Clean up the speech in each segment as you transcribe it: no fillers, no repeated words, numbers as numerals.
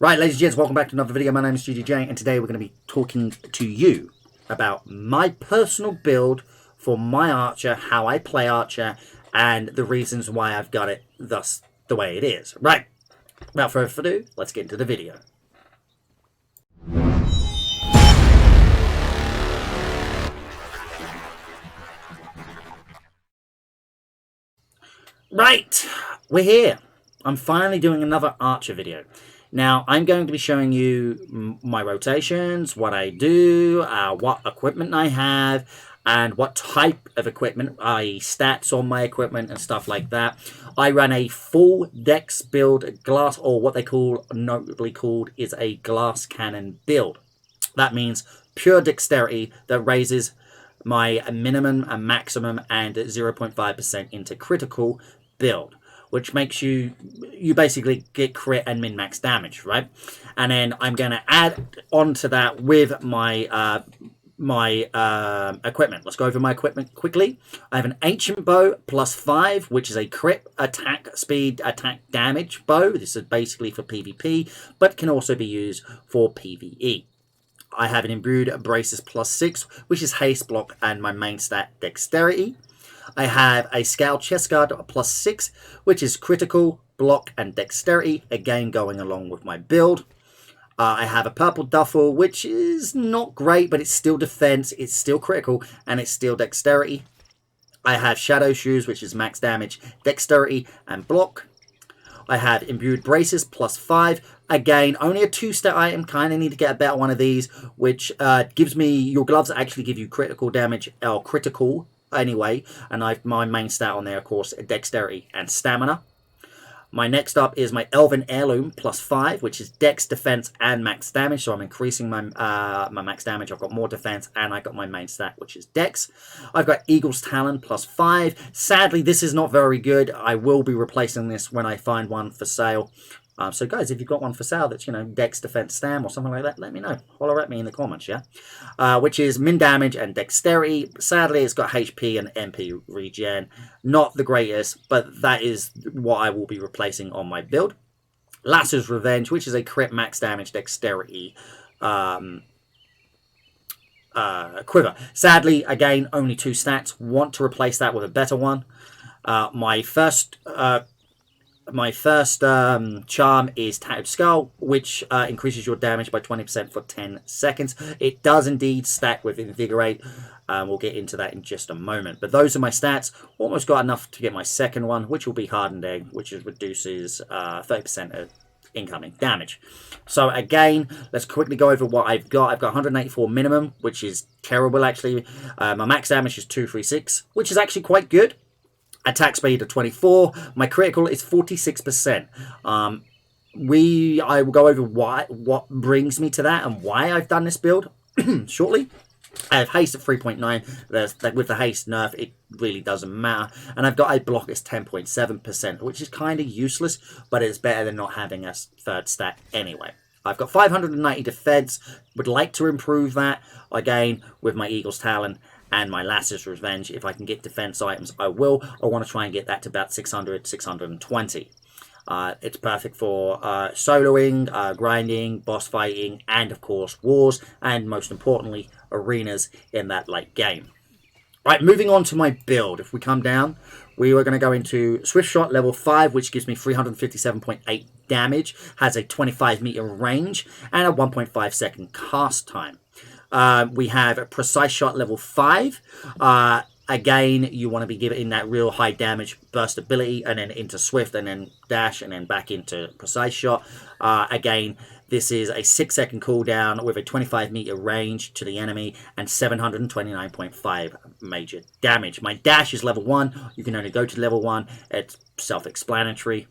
Right, ladies and gents, welcome back to another video. My name is GGJ, and today we're going to be talking to you about my personal build for my Archer, how I play Archer, and the reasons why I've got it thus the way it is. Right, without further ado, let's get into the video. Right, we're here. I'm finally doing another Archer video. Now, I'm going to be showing you my rotations, what I do, what equipment I have, and what type of equipment, i.e. stats on my equipment and stuff like that. I run a full dex build glass, or what they call, notably called, is a glass cannon build. That means pure dexterity that raises my minimum and maximum and 0.5% into critical build, which makes you basically get crit and min-max damage, right? And then I'm going to add on to that with my equipment. Let's go over my equipment quickly. I have an ancient bow +5, which is a crit, attack speed, attack damage bow. This is basically for PvP, but can also be used for PvE. I have an imbued braces +6, which is haste, block, and my main stat dexterity. I have a scale chest guard +6, which is critical, block, and dexterity, again going along with my build. I have a purple duffel, which is not great, but it's still defense, it's still critical, and it's still dexterity. I have shadow shoes, which is max damage, dexterity, and block. I have imbued braces +5. Again, only a 2-stat item. Kind of need to get a better one of these, which gives me, your gloves actually give you critical damage, or critical anyway. And my main stat on there, of course, dexterity and stamina. My next up is my Elven Heirloom +5, which is dex, defense, and max damage. So I'm increasing my my max damage. I've got more defense, and I got my main stat, which is dex. I've got Eagle's Talon +5. Sadly, this is not very good. I will be replacing this when I find one for sale. So guys, if you've got one for sale that's, you know, dex, defense, stam, or something like that, let me know. Holler at me in the comments, yeah? Which is min damage and dexterity. Sadly, it's got HP and MP regen. Not the greatest, but that is what I will be replacing on my build. Lasso's Revenge, which is a crit, max damage, dexterity, quiver. Sadly, again, only 2 stats. Want to replace that with a better one. My first charm is Tattooed Skull, which increases your damage by 20% for 10 seconds. It does indeed stack with Invigorate. We'll get into that in just a moment. But those are my stats. Almost got enough to get my second one, which will be Hardened Egg, which reduces 30% of incoming damage. So again, let's quickly go over what I've got. I've got 184 minimum, which is terrible actually. My max damage is 236, which is actually quite good. Attack speed of 24. My critical is 46%. I will go over what brings me to that and why I've done this build shortly. I have haste at 3.9. With the haste nerf, it really doesn't matter. And I've got a block that's 10.7%, which is kind of useless, but it's better than not having a third stat anyway. I've got 590 defense. Would like to improve that again with my Eagle's Talon and my Lasso's Revenge. If I can get defense items, I will. I want to try and get that to about 600, 620. It's perfect for soloing, grinding, boss fighting, and of course wars, and most importantly, arenas in that late game. Right, moving on to my build. If we come down, we are going to go into Swift Shot level 5, which gives me 357.8 damage, has a 25-meter range, and a 1.5 second cast time. We have a Precise Shot level 5. Again, you want to be giving that real high damage burst ability, and then into Swift, and then Dash, and then back into Precise Shot. Again, this is a 6-second cooldown with a 25-meter range to the enemy and 729.5 major damage. My Dash is level 1. You can only go to level 1. It's self-explanatory.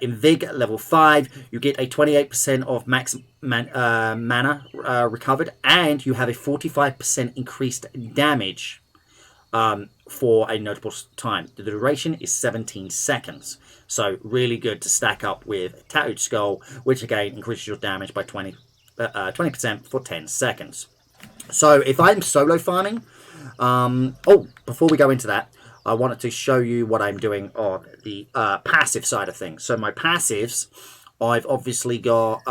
In Vig level 5, you get a 28% of max mana recovered, and you have a 45% increased damage for a notable time. The duration is 17 seconds. So really good to stack up with Tattooed Skull, which again increases your damage by 20% for 10 seconds. So if I'm solo farming, before we go into that, I wanted to show you what I'm doing on the passive side of things. So my passives I've obviously got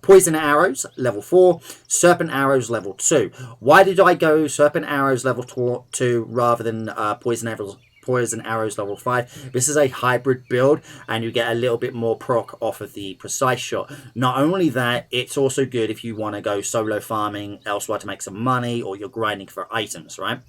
poison arrows level 4, serpent arrows level 2. Why did I go serpent arrows level 2 rather than poison arrows level 5? This is a hybrid build, and you get a little bit more proc off of the precise shot. Not only that, it's also good if you want to go solo farming elsewhere to make some money, or you're grinding for items, right?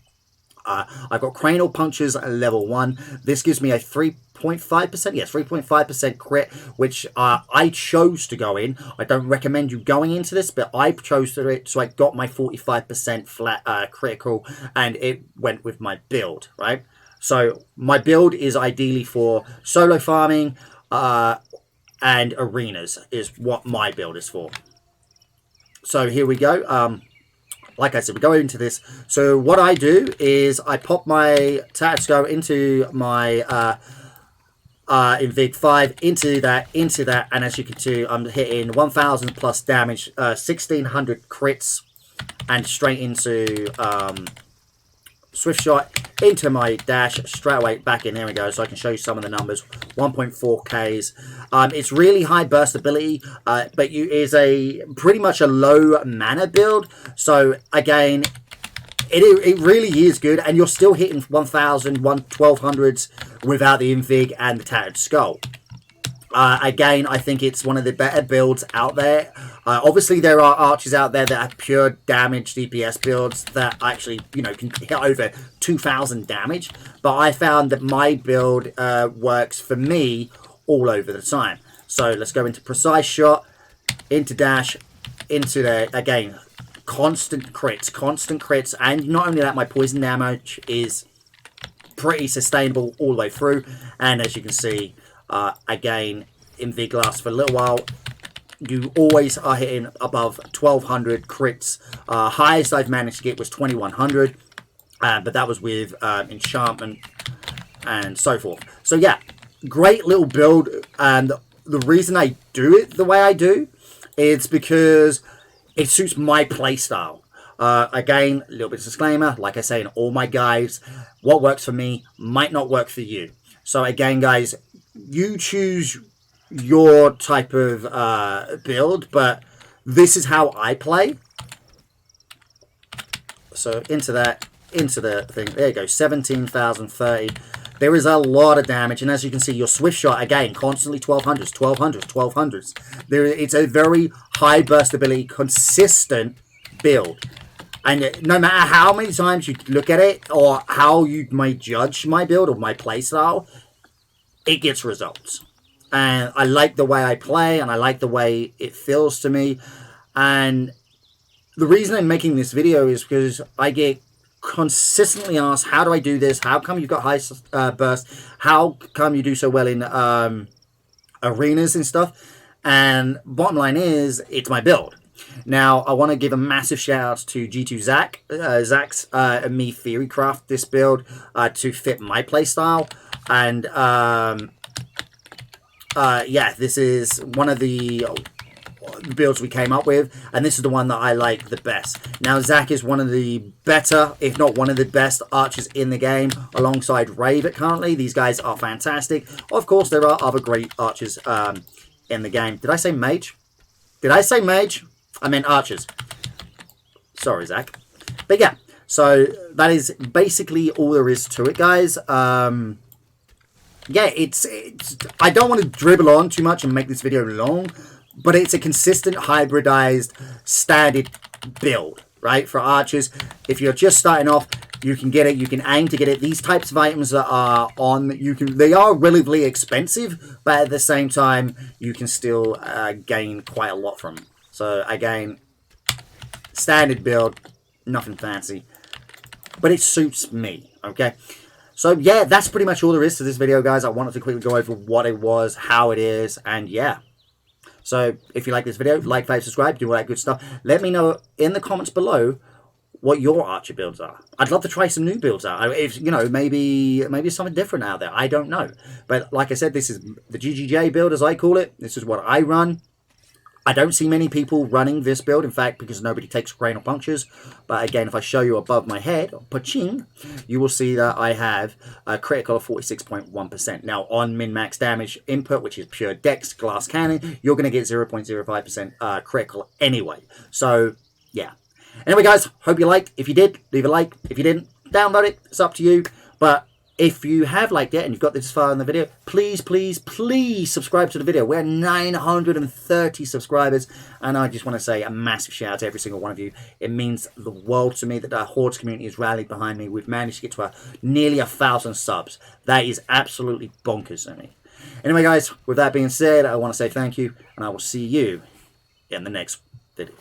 I've got cranial punches at level 1. This gives me a 3.5%, yes, 3.5% crit, which I chose to go in. I don't recommend you going into this, but I chose to do it, so I got my 45% flat critical, and it went with my build, right? So my build is ideally for solo farming and arenas is what my build is for. So here we go. Like I said, we go into this. So what I do is I pop my Tattered Skull into my Invig 5, into that, and as you can see, I'm hitting 1,000 plus damage, 1,600 crits, and straight into Swift Shot, into my dash, straight away back in. There we go, so I can show you some of the numbers. 1.4Ks. It's really high burst ability, but it is a pretty much a low mana build. So again, it really is good, and you're still hitting 1,000, 1,200s without the Invig and the Tattered Skull. Again, I think it's one of the better builds out there. Obviously, there are archers out there that have pure damage DPS builds that actually, you know, can hit over 2,000 damage. But I found that my build works for me all over the time. So let's go into precise shot, into dash, into there again. Constant crits, and not only that, my poison damage is pretty sustainable all the way through. And as you can see, again, Invig lasts for a little while. You always are hitting above 1,200 crits. Highest I've managed to get was 2,100, but that was with enchantment and so forth. So yeah, great little build, and the reason I do it the way I do is because it suits my playstyle. Again, a little bit of disclaimer, like I say in all my guides, what works for me might not work for you. So again, guys, you choose your type of build, but this is how I play. So into that, into the thing, there you go, 17,030. There is a lot of damage, and as you can see, your Swift Shot, again, constantly 1,200s, 1,200s, 1,200s. It's a very high burst ability, consistent build. And no matter how many times you look at it, or how you may judge my build or my playstyle, it gets results. And I like the way I play, and I like the way it feels to me. And the reason I'm making this video is because I get consistently asked, how do I do this? How come you've got high burst? How come you do so well in arenas and stuff? And bottom line is, it's my build. Now, I want to give a massive shout out to G2 Zach. Zach's and me theory craft this build to fit my playstyle. And yeah, this is one of the builds we came up with, and this is the one that I like the best. Now, Zach is one of the better, if not one of the best archers in the game, alongside Raven currently. These guys are fantastic. Of course, there are other great archers in the game. Did I say mage? Did I say mage? I meant archers. Sorry, Zach. But yeah, so that is basically all there is to it, guys. Yeah, it's I don't want to dribble on too much and make this video long, but it's a consistent hybridized standard build, right? For archers, if you're just starting off, you can get it, you can aim to get it. These types of items that are on, they are relatively expensive, but at the same time, you can still gain quite a lot from them. So again, standard build, nothing fancy, but it suits me, okay? So yeah, that's pretty much all there is to this video, guys. I wanted to quickly go over what it was, how it is, and yeah. So if you like this video, like, favorite, subscribe, do all that good stuff. Let me know in the comments below what your archer builds are. I'd love to try some new builds out. If you know, maybe something different out there. I don't know. But like I said, this is the GGJ build, as I call it. This is what I run. I don't see many people running this build, in fact, because nobody takes cranial punctures. But again, if I show you above my head, paching, you will see that I have a critical of 46.1%. Now, on min-max damage input, which is pure dex glass cannon, you're going to get 0.05% critical anyway. So, yeah. Anyway, guys, hope you liked. If you did, leave a like. If you didn't, download it. It's up to you. But if you have liked it and you've got this far in the video, please, please, please subscribe to the video. We're 930 subscribers, and I just want to say a massive shout out to every single one of you. It means the world to me that the Hordes community has rallied behind me. We've managed to get to nearly 1,000 subs. That is absolutely bonkers to me. Anyway, guys, with that being said, I want to say thank you, and I will see you in the next video.